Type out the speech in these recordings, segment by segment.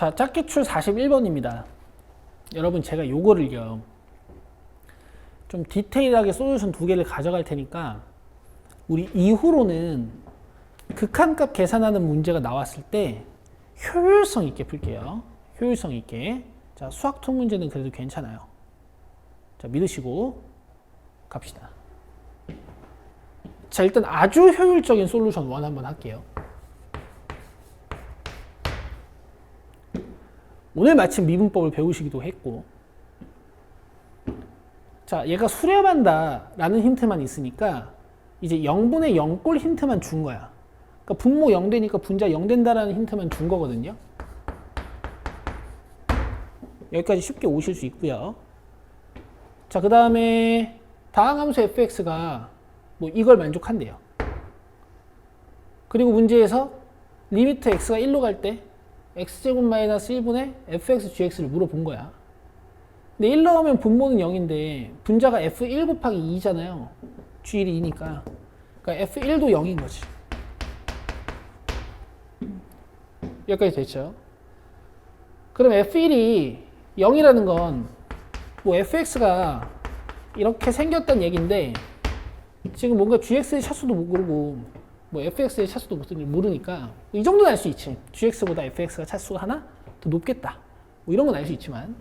자, 짝기출 41번입니다. 여러분 제가 요거를요 좀 디테일하게 솔루션 두 개를 가져갈 테니까 우리 이후로는 극한값 계산하는 문제가 나왔을 때 효율성 있게 풀게요. 효율성 있게. 자, 수학통 문제는 그래도 괜찮아요. 자, 믿으시고 갑시다. 자, 일단 아주 효율적인 솔루션 1 한번 할게요. 오늘 마침 미분법을 배우시기도 했고, 자, 얘가 수렴한다 라는 힌트만 있으니까 이제 0분의 0꼴 힌트만 준 거야. 그러니까 분모 0 되니까 분자 0 된다라는 힌트만 준 거거든요. 여기까지 쉽게 오실 수 있고요. 자, 그 다음에 다항함수 fx가 뭐 이걸 만족한대요. 그리고 문제에서 리미트 x가 1로 갈 때 x제곱 마이너스 1분의 fx gx를 물어본 거야. 근데 1 넣으면 분모는 0인데 분자가 f1 곱하기 2잖아요. g1이 2니까. 그러니까 f1도 0인 거지. 여기까지 됐죠? 그럼 f1이 0이라는 건 뭐 fx가 이렇게 생겼다는 얘기인데 지금 뭔가 gx의 차수도 모르고 뭐 fx의 차수도 모르니까 이 정도는 알 수 있지. gx보다 fx가 차수가 하나 더 높겠다. 뭐 이런 건 알 수 있지만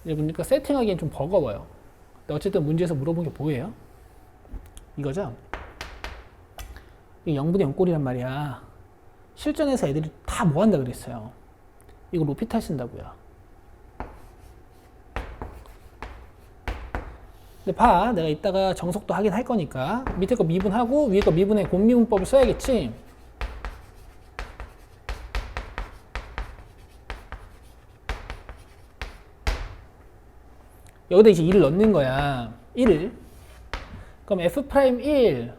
이제 보니까 세팅하기엔 좀 버거워요. 근데 어쨌든 문제에서 물어본 게 뭐예요? 이거죠? 이게 0분의 0꼴이란 말이야. 실전에서 애들이 다 뭐 한다 그랬어요? 이거 로피탈 쓴다고요. 근데 봐, 내가 이따가 정석도 하긴 할 거니까 밑에 거 미분하고 위에 거 미분의 곱미분법을 써야겠지. 여기다 이제 1을 넣는 거야. 1을. 그럼 F'1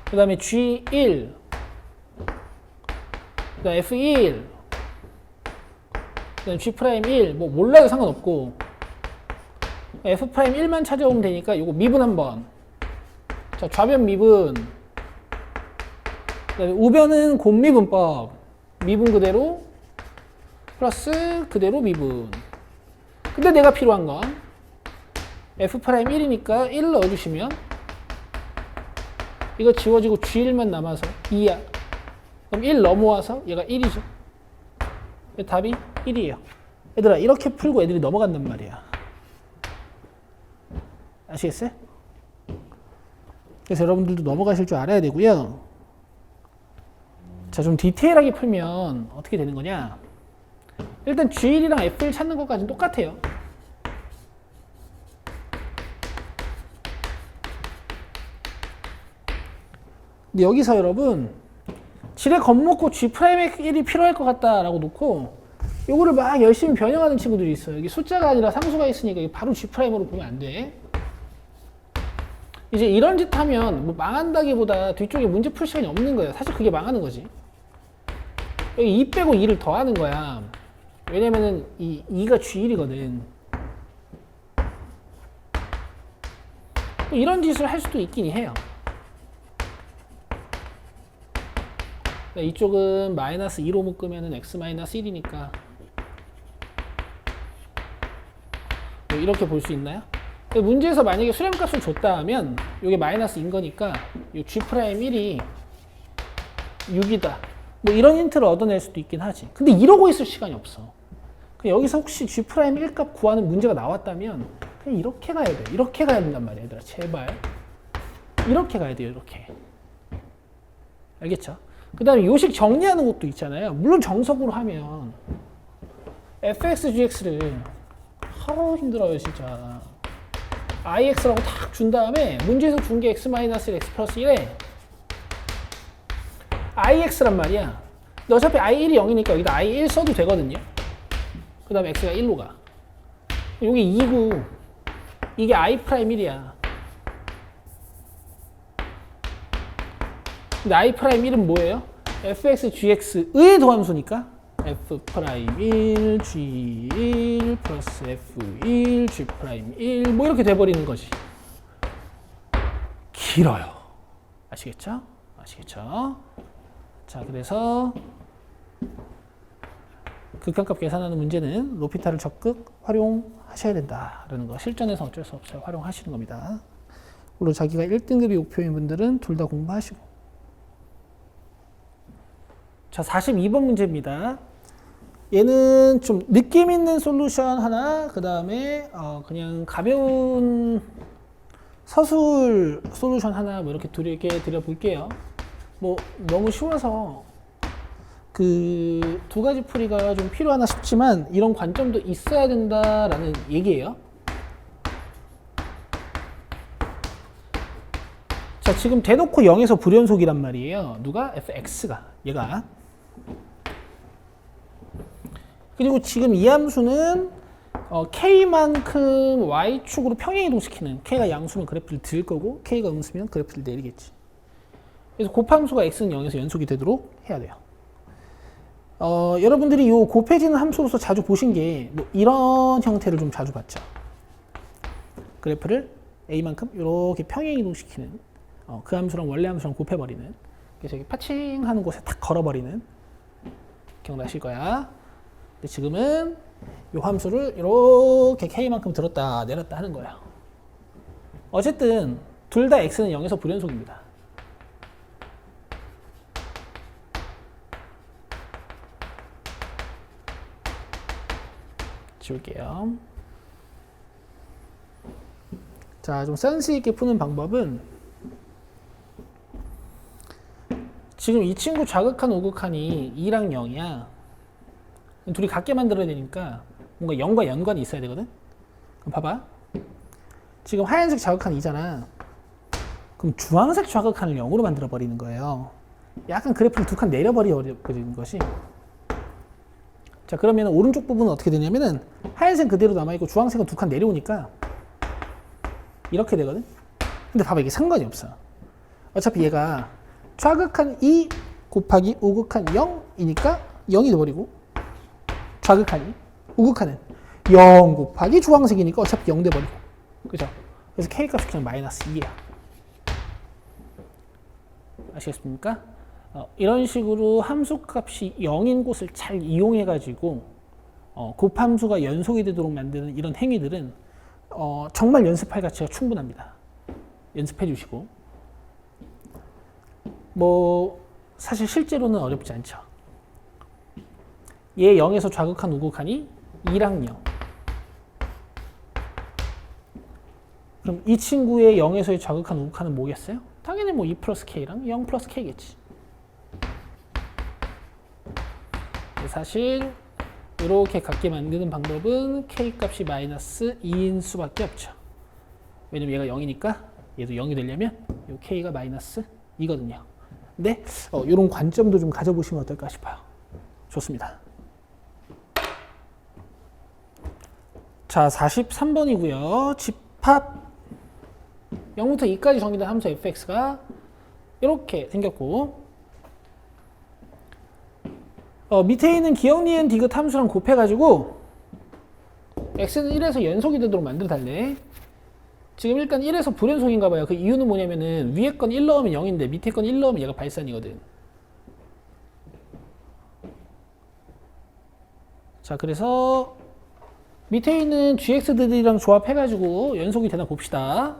그 다음에 G1 그 다음에 F1 그 다음에 G'1 뭐 몰라도 상관없고 F'1만 찾아오면 되니까 이거 미분 한번. 자, 좌변 미분 그 다음에 우변은 곱미분법 미분 그대로 플러스 그대로 미분. 근데 내가 필요한 건 F'1이니까 1을 넣어주시면 이거 지워지고 G1만 남아서 2야. 그럼 1 넘어와서 얘가 1이죠. 답이 1이에요. 얘들아, 이렇게 풀고 애들이 넘어간단 말이야. 아시겠어요? 그래서 여러분들도 넘어가실 줄 알아야 되고요. 자, 좀 디테일하게 풀면 어떻게 되는 거냐. 일단 G1이랑 F1 찾는 것까지는 똑같아요. 근데 여기서 여러분 지레 겁먹고 G'1이 필요할 것 같다라고 놓고 요거를 막 열심히 변형하는 친구들이 있어요. 이게 숫자가 아니라 상수가 있으니까 바로 G'으로 보면 안 돼. 이제 이런 짓 하면 뭐 망한다기보다 뒤쪽에 문제 풀 시간이 없는 거예요. 사실 그게 망하는 거지. 여기 2 빼고 2를 더하는 거야. 왜냐면은 이 2가 G1이거든. 이런 짓을 할 수도 있긴 해요. 이쪽은 마이너스 2로 묶으면 x 마이너스 1이니까 뭐 이렇게 볼 수 있나요? 문제에서 만약에 수렴값을 줬다 하면 이게 마이너스인 거니까 이 G'1이 6이다. 뭐 이런 힌트를 얻어낼 수도 있긴 하지. 근데 이러고 있을 시간이 없어. 여기서 혹시 G'1 값 구하는 문제가 나왔다면 그냥 이렇게 가야 돼. 이렇게 가야 된단 말이야, 얘들아. 제발. 이렇게 가야 돼요, 이렇게. 알겠죠? 그 다음에 요식 정리하는 것도 있잖아요. 물론 정석으로 하면 fx, gx를 하루 힘들어요, 진짜. ix라고 딱 준 다음에 문제에서 준 게 x-1, x 플러스 1에 ix란 말이야. 근데 어차피 i1이 0이니까 여기다 i1 써도 되거든요. 그 다음에 x가 1로 가. 여기 2고 이게 i'1이야. 근데 i'1은 뭐예요? fx, gx의 도함수니까 f'1, g1 플러스 f1, g'1 뭐 이렇게 돼버리는 거지. 길어요. 아시겠죠? 아시겠죠? 자, 그래서 극한값 계산하는 문제는 로피탈을 적극 활용하셔야 된다라는 거. 실전에서 어쩔 수 없어요. 활용하시는 겁니다. 물론 자기가 1등급이 목표인 분들은 둘 다 공부하시고. 자, 42번 문제입니다. 얘는 좀 느낌 있는 솔루션 하나, 그 다음에 그냥 가벼운 서술 솔루션 하나 뭐 이렇게 드려볼게요. 뭐 너무 쉬워서 그 두 가지 풀이가 좀 필요하나 싶지만 이런 관점도 있어야 된다라는 얘기예요. 자, 지금 대놓고 0에서 불연속이란 말이에요. 누가? fx가. 얘가. 그리고 지금 이 함수는 k만큼 y축으로 평행이동시키는, k가 양수면 그래프를 들 거고 k가 음수면 그래프를 내리겠지. 그래서 곱함수가 x는 0에서 연속이 되도록 해야 돼요. 여러분들이 이 곱해지는 함수로서 자주 보신 게 뭐 이런 형태를 좀 자주 봤죠. 그래프를 a만큼 이렇게 평행이동시키는 그 함수랑 원래 함수랑 곱해버리는, 그래서 여기 파칭하는 곳에 탁 걸어버리는, 기억나실 거야. 근데 지금은 이 함수를 이렇게 k만큼 들었다 내렸다 하는 거예요. 어쨌든 둘 다 x는 0에서 불연속입니다. 지울게요. 자, 좀 센스 있게 푸는 방법은 지금 이 친구 좌극한 우극한이 2랑 0이야. 둘이 같게 만들어야 되니까 뭔가 0과 연관이 있어야 되거든. 그럼 봐봐. 지금 하얀색 좌극한 2잖아. 그럼 주황색 좌극한을 0으로 만들어 버리는 거예요. 약간 그래프를 두 칸 내려버리는 것이. 자, 그러면 오른쪽 부분은 어떻게 되냐면은 하얀색 그대로 남아있고 주황색은 두 칸 내려오니까 이렇게 되거든. 근데 봐봐, 이게 상관이 없어. 어차피 얘가 좌극한 2 곱하기 우극한 0이니까 0이 돼버리고, 좌극한이, 우극한은 0 곱하기 주황색이니까 어차피 0 돼버리고, 그죠? 그래서 k값이 그냥 마이너스 2야. 아시겠습니까? 이런 식으로 함수값이 0인 곳을 잘 이용해가지고 곱함수가 연속이 되도록 만드는 이런 행위들은 정말 연습할 가치가 충분합니다. 연습해 주시고, 뭐 사실 실제로는 어렵지 않죠. 얘 0에서 좌극한 우극한이 2랑 0. 그럼 이 친구의 0에서의 좌극한 우극한은 뭐겠어요? 당연히 뭐 2 플러스 k랑 0 플러스 k겠지. 사실 이렇게 같게 만드는 방법은 k값이 마이너스 2인 수밖에 없죠. 왜냐면 얘가 0이니까 얘도 0이 되려면 이 k가 마이너스 2거든요. 근데 이런 관점도 좀 가져보시면 어떨까 싶어요. 좋습니다. 자, 43번이고요. 집합 0부터 2까지 정의된 함수 fx가 이렇게 생겼고, 밑에 있는 기억, 니은, 디귿 함수랑 곱해가지고 x는 1에서 연속이 되도록 만들어 달래. 지금 일단 1에서 불연속인가 봐요. 그 이유는 뭐냐면은 위에 건 1 넣으면 0인데 밑에 건 1 넣으면 얘가 발산이거든. 자, 그래서 밑에 있는 gx들이랑 조합해가지고 연속이 되나 봅시다.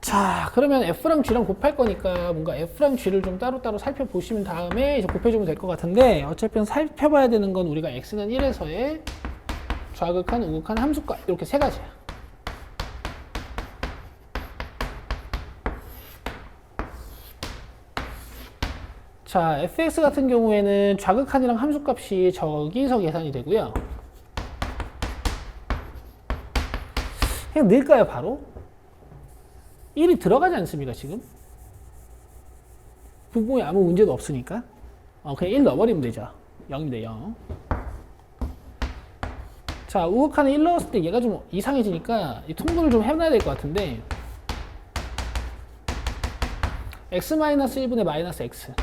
자, 그러면 f랑 g랑 곱할 거니까 뭔가 f랑 g를 좀 따로따로 살펴보시면 다음에 이제 곱해주면 될 것 같은데, 어차피 살펴봐야 되는 건 우리가 x는 1에서의 좌극한, 우극한 함수값, 이렇게 세 가지야. 자, fx 같은 경우에는 좌극한이랑 함수값이 저기서 계산이 되고요. 그냥 넣을까요, 바로? 1이 들어가지 않습니까, 지금? 부분에 아무 문제도 없으니까. 그냥 1 넣어버리면 되죠. 0입니다, 0. 자, 우극한에 1 넣었을 때 얘가 좀 이상해지니까 이 통분을 좀 해놔야 될 것 같은데, x-1분의 마이너스 x.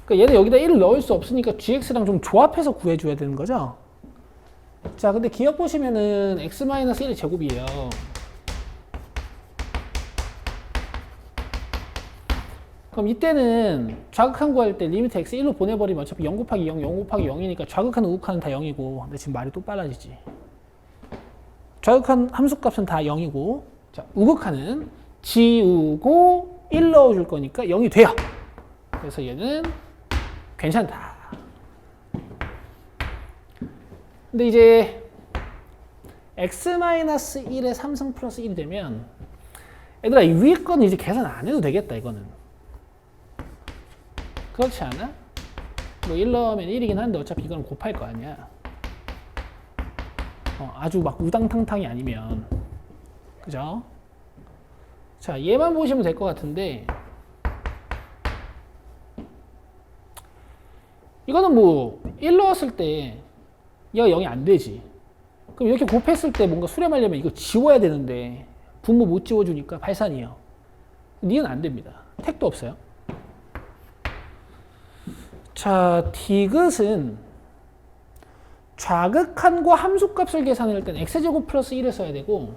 그러니까 얘는 여기다 1을 넣을 수 없으니까 gx랑 좀 조합해서 구해줘야 되는 거죠. 자, 근데 기억 보시면은 x-1의 제곱이에요. 그럼 이때는 좌극한 구할 때 리미트 x 1로 보내버리면 어차피 0 곱하기 0, 0 곱하기 0이니까 좌극한 우극한은 다 0이고 근데 지금 말이 또 빨라지지. 좌극한 함수값은 다 0이고 자, 우극한은 지우고 1 넣어줄 거니까 0이 돼요. 그래서 얘는 괜찮다. 근데 이제 x-1의 3승 플러스 1이 되면 얘들아 이 위에 거는 이제 계산 안 해도 되겠다 이거는. 그렇지 않아? 뭐 1 넣으면 1이긴 한데 어차피 이거는 곱할 거 아니야. 아주 막 우당탕탕이 아니면. 그죠? 자, 얘만 보시면 될 것 같은데 이거는 뭐 1 넣었을 때 얘가 0이 안 되지. 그럼 이렇게 곱했을 때 뭔가 수렴하려면 이거 지워야 되는데 분모 못 지워주니까 발산이에요. 니은 안 됩니다. 택도 없어요. 자, 디귿은 좌극한과 함수값을 계산할 때는 x제곱 플러스 1을 써야 되고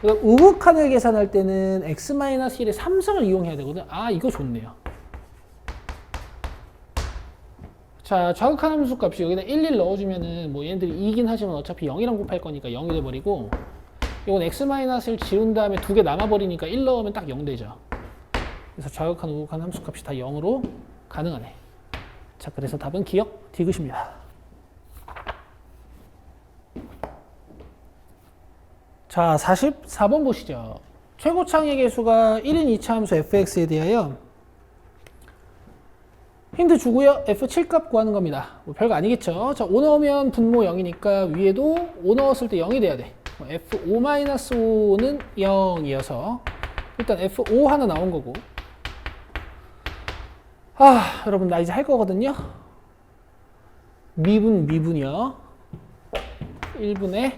우극한을 계산할 때는 x-1의 3승을 이용해야 되거든. 아, 이거 좋네요. 자, 좌극한 함수 값이 여기다 1, 1 넣어주면은 뭐 얘네들이 2긴 하지만 어차피 0이랑 곱할 거니까 0이 돼버리고 이건 x-를 지운 다음에 2개 남아버리니까 1 넣으면 딱 0 되죠. 그래서 좌극한 우극한 함수 값이 다 0으로 가능하네. 자, 그래서 답은 기억 디귿입니다. 자, 44번 보시죠. 최고창의 개수가 1인 2차 함수 fx에 대하여 힌트 주고요. f7 값 구하는 겁니다. 뭐 별거 아니겠죠. 자, 5 넣으면 분모 0이니까 위에도 5 넣었을 때 0이 돼야 돼. f5-5는 0이어서 일단 f5 하나 나온 거고 여러분 나 이제 할 거거든요. 미분이요. 1분의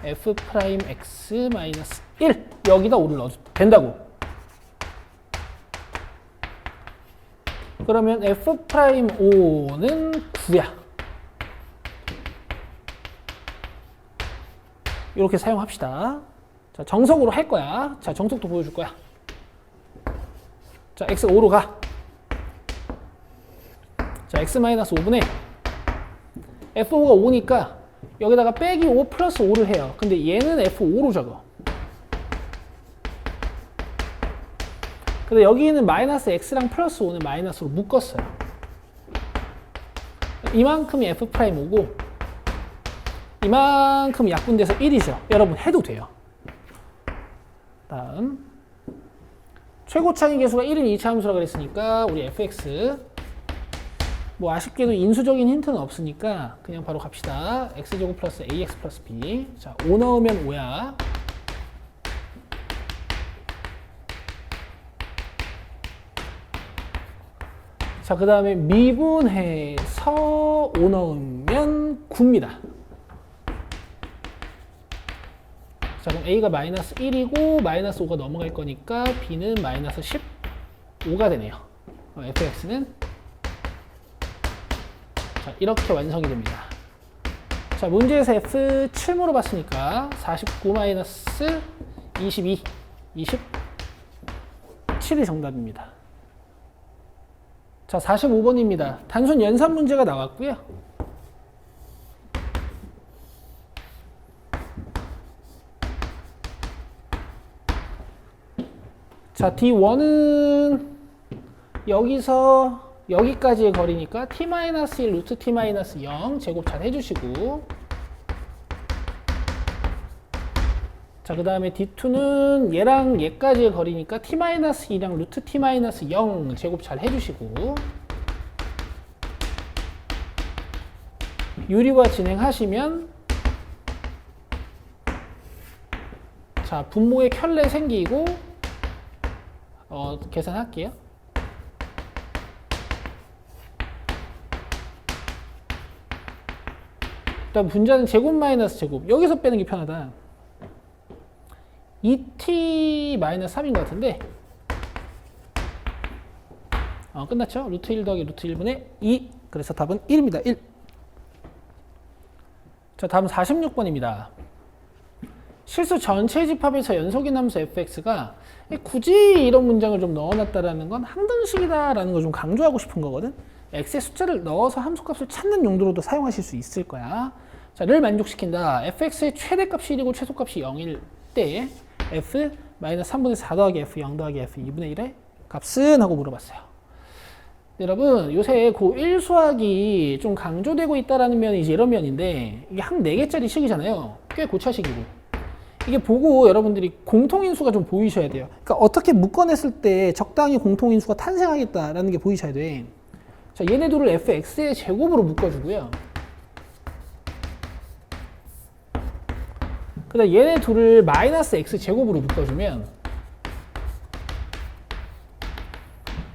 f'(x-1) 여기다 5를 넣어도 된다고. 그러면 f'5는 9야. 이렇게 사용합시다. 자, 정석으로 할 거야. 자, 정석도 보여줄 거야. 자, x 5로 가. 자, x-5분의 f5가 5니까 여기다가 빼기 5 플러스 5를 해요. 근데 얘는 f5로 적어. 근데 여기는 마이너스 x랑 플러스 5는 마이너스로 묶었어요. 이만큼이 f'5고 이만큼 약분돼서 1이죠. 여러분 해도 돼요. 다음 최고창의 개수가 1인 2차 함수라고 그랬으니까 우리 fx 뭐 아쉽게도 인수적인 힌트는 없으니까 그냥 바로 갑시다. x제곱 플러스 ax 플러스 b. 자, 5 넣으면 5야. 자, 그 다음에 미분해서 5 넣으면 9입니다. 자, 그럼 a가 마이너스 1이고 마이너스 5가 넘어갈 거니까 b는 마이너스 15가 되네요. fx는 자, 이렇게 완성이 됩니다. 자, 문제에서 f7 물어봤으니까 49-22, 27이 정답입니다. 자, 45번입니다. 단순 연산 문제가 나왔고요. 자, D1은 여기서 여기까지의 거리니까 t-1 루트 t-0 제곱 잘 해주시고 자, 그 다음에 D2는 얘랑 얘까지의 거리니까 t-2랑 루트 t-0 제곱 잘 해주시고 유리화 진행하시면 자, 분모의 켤레 생기고 계산할게요. 일단 분자는 제곱 마이너스 제곱. 여기서 빼는 게 편하다. 2t-3인 것 같은데 끝났죠? 루트 1 더하기 루트 1분의 2. 그래서 답은 1입니다. 1. 자, 다음 46번입니다. 실수 전체 집합에서 연속인 함수 fx가 굳이 이런 문장을 좀 넣어놨다라는 건 항등식이다라는 걸 좀 강조하고 싶은 거거든. x의 숫자를 넣어서 함수값을 찾는 용도로도 사용하실 수 있을 거야. 자, 를 만족시킨다. fx의 최대값이 1이고 최소값이 0일 때 f 마이너스 3분의 4 더하기 f 0 더하기 f 2분의 1의 값은? 하고 물어봤어요. 여러분 요새 고1 수학이 좀 강조되고 있다라는 면이 이제 이런 면인데 이게 한 4개짜리 식이잖아요. 꽤 고차식이고 이게 보고 여러분들이 공통인수가 좀 보이셔야 돼요. 그러니까 어떻게 묶어냈을 때 적당히 공통인수가 탄생하겠다라는 게 보이셔야 돼. 자, 얘네 둘을 fx의 제곱으로 묶어주고요. 그 다음 얘네 둘을 마이너스 x 제곱으로 묶어주면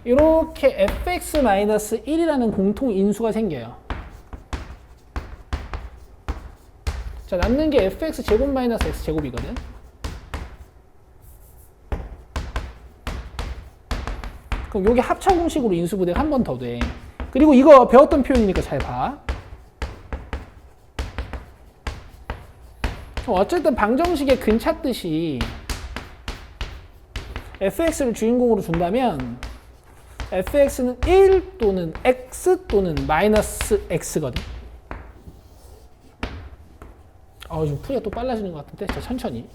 이렇게 fx-1이라는 공통인수가 생겨요. 자, 남는 게 fx 제곱 마이너스 x 제곱이거든. 그럼 요게 합차 공식으로 인수분해가 한 번 더 돼. 그리고 이거 배웠던 표현이니까 잘 봐. 어쨌든 방정식의 근 찾듯이 fx를 주인공으로 준다면 fx는 1 또는 x 또는 마이너스 x거든. 지금 풀이가 또 빨라지는 것 같은데 자, 천천히.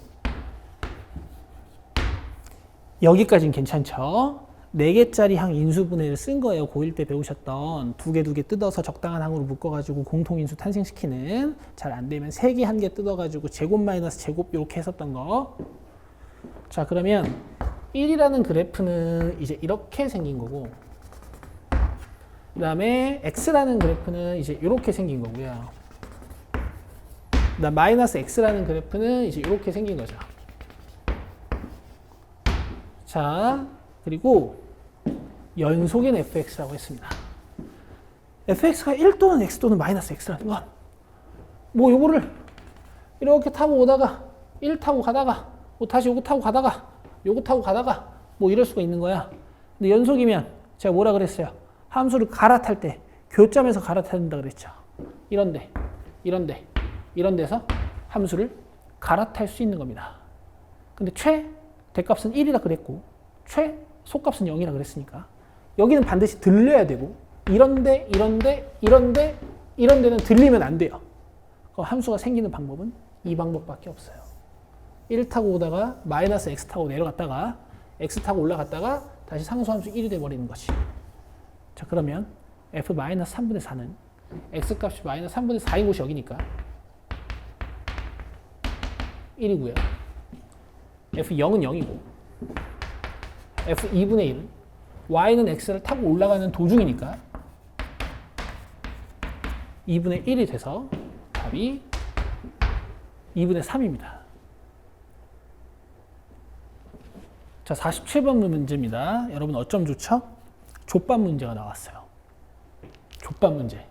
여기까지는 괜찮죠? 4개짜리 항 인수분해를 쓴 거예요. 고1 때 배우셨던 2개 뜯어서 적당한 항으로 묶어가지고 공통인수 탄생시키는. 잘 안되면 3개 1개 뜯어가지고 제곱 마이너스 제곱 이렇게 했었던 거. 자, 그러면 1이라는 그래프는 이제 이렇게 생긴 거고 그 다음에 x라는 그래프는 이제 이렇게 생긴 거고요. 그 다음 마이너스 x라는 그래프는 이제 이렇게 생긴 거죠. 자, 그리고 연속인 fx라고 했습니다. fx가 1 또는 x 또는 마이너스 x라는 건 뭐 요거를 이렇게 타고 오다가 1 타고 가다가 뭐 다시 요거 타고 가다가 요거 타고 가다가 뭐 이럴 수가 있는 거야. 근데 연속이면 제가 뭐라 그랬어요? 함수를 갈아탈 때 교점에서 갈아탄다 그랬죠. 이런 데서 함수를 갈아탈 수 있는 겁니다. 근데 최대값은 1이라 그랬고 최소값은 0이라 그랬으니까 여기는 반드시 들려야 되고 이런 데는 들리면 안 돼요. 그럼 함수가 생기는 방법은 이 방법밖에 없어요. 1 타고 오다가 마이너스 x 타고 내려갔다가 x 타고 올라갔다가 다시 상수함수 1이 돼버리는 거지. 자, 그러면 f 마이너스 3분의 4는 x 값이 마이너스 3분의 4인 곳이 여기니까 1이고요. f0은 0이고 f2분의 1 y는 x를 타고 올라가는 도중이니까 2분의 1이 돼서 답이 2분의 3입니다. 자, 47번 문제입니다. 여러분 어쩜 좋죠? 족밥 문제가 나왔어요. 족밥 문제.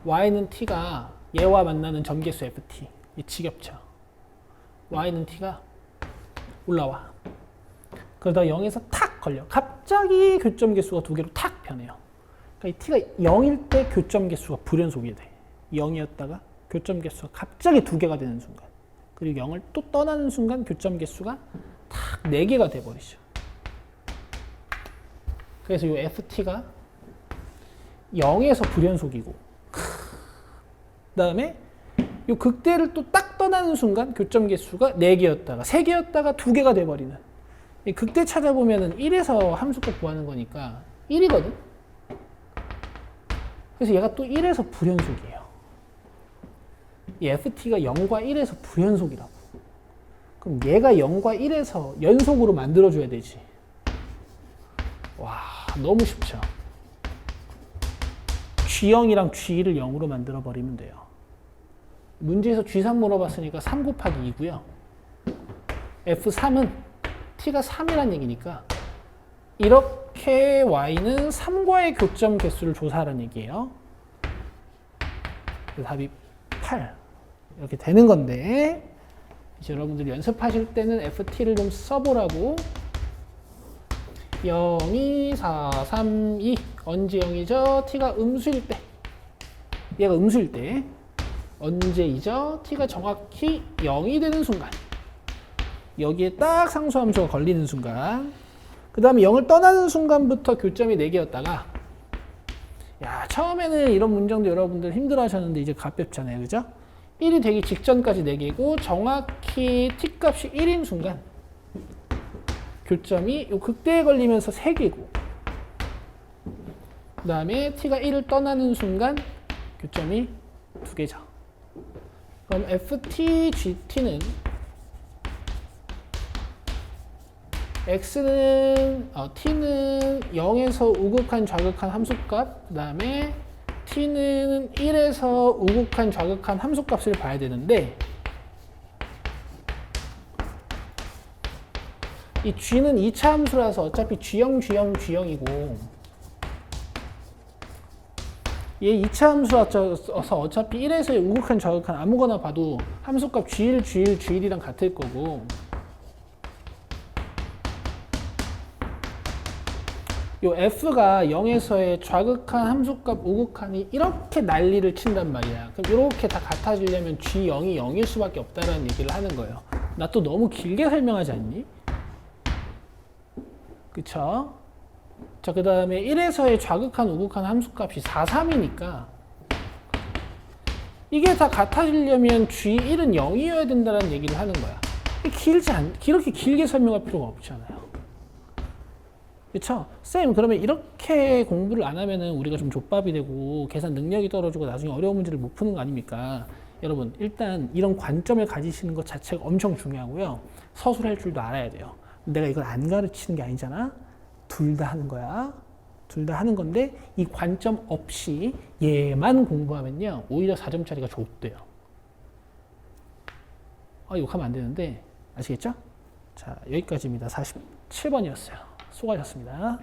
y는 t가 얘와 만나는 점계수 ft. 이 지겹죠. y는 t가 올라와. 그러다 0에서 탁 걸려. 갑자기 교점 개수가 2개로 탁 변해요. 그러니까 이 t가 0일 때 교점 개수가 불연속이 돼. 0이었다가 교점 개수가 갑자기 2개가 되는 순간. 그리고 0을 또 떠나는 순간 교점 개수가 탁 4개가 돼버리죠. 그래서 이 ft가 0에서 불연속이고 그 다음에 이 극대를 또 딱 떠나는 순간 교점 개수가 4개였다가 3개였다가 2개가 돼버리는. 이 극대 찾아보면은 1에서 함수값 구하는 거니까 1이거든. 그래서 얘가 또 1에서 불연속이에요. 이 ft가 0과 1에서 불연속이라고. 그럼 얘가 0과 1에서 연속으로 만들어줘야 되지. 와, 너무 쉽죠. G0이랑 G1을 0으로 만들어버리면 돼요. 문제에서 G3 물어봤으니까 3 곱하기 2고요. F3은 T가 3이란 얘기니까 이렇게 Y는 3과의 교점 개수를 조사하라는 얘기예요. 답이 8 이렇게 되는 건데 이제 여러분들이 연습하실 때는 FT를 좀 써보라고. 0, 2, 4, 3, 2 언제 0이죠? T가 음수일 때, 얘가 음수일 때 언제이죠? t가 정확히 0이 되는 순간. 여기에 딱 상수함수가 걸리는 순간. 그 다음에 0을 떠나는 순간부터 교점이 4개였다가 야, 처음에는 이런 문장도 여러분들 힘들어 하셨는데 이제 가볍잖아요. 그죠? 1이 되기 직전까지 4개고 정확히 t값이 1인 순간 교점이 요 극대에 걸리면서 3개고 그 다음에 t가 1을 떠나는 순간 교점이 2개죠. 그럼 ft, gt는 t는 0에서 우극한 좌극한 함수값, 그 다음에 t는 1에서 우극한 좌극한 함수값을 봐야 되는데 이 g는 2차 함수라서 어차피 g0, g0, g0이고 얘 2차 함수라서 어차피 1에서의 우극한 좌극한 아무거나 봐도 함수값 g1, g1, g1이랑 같을 거고 요 f가 0에서의 좌극한 함수값 우극한이 이렇게 난리를 친단 말이야. 그럼 이렇게 다 같아지려면 g0이 0일 수밖에 없다라는 얘기를 하는 거예요. 나 또 너무 길게 설명하지 않니? 그쵸? 자, 그 다음에 1에서의 좌극한 우극한 함수값이 4, 3이니까 이게 다 같아지려면 g1은 0이어야 된다는 얘기를 하는 거야. 그렇게 길게 설명할 필요가 없잖아요. 그쵸? 쌤, 그러면 이렇게 공부를 안 하면은 우리가 좀 족밥이 되고 계산 능력이 떨어지고 나중에 어려운 문제를 못 푸는 거 아닙니까? 여러분, 일단 이런 관점을 가지시는 것 자체가 엄청 중요하고요. 서술할 줄도 알아야 돼요. 내가 이걸 안 가르치는 게 아니잖아? 둘 다 하는 거야. 둘 다 하는 건데 이 관점 없이 얘만 공부하면요. 오히려 4점짜리가 좋대요. 욕하면 안 되는데 아시겠죠? 자, 여기까지입니다. 47번이었어요. 수고하셨습니다.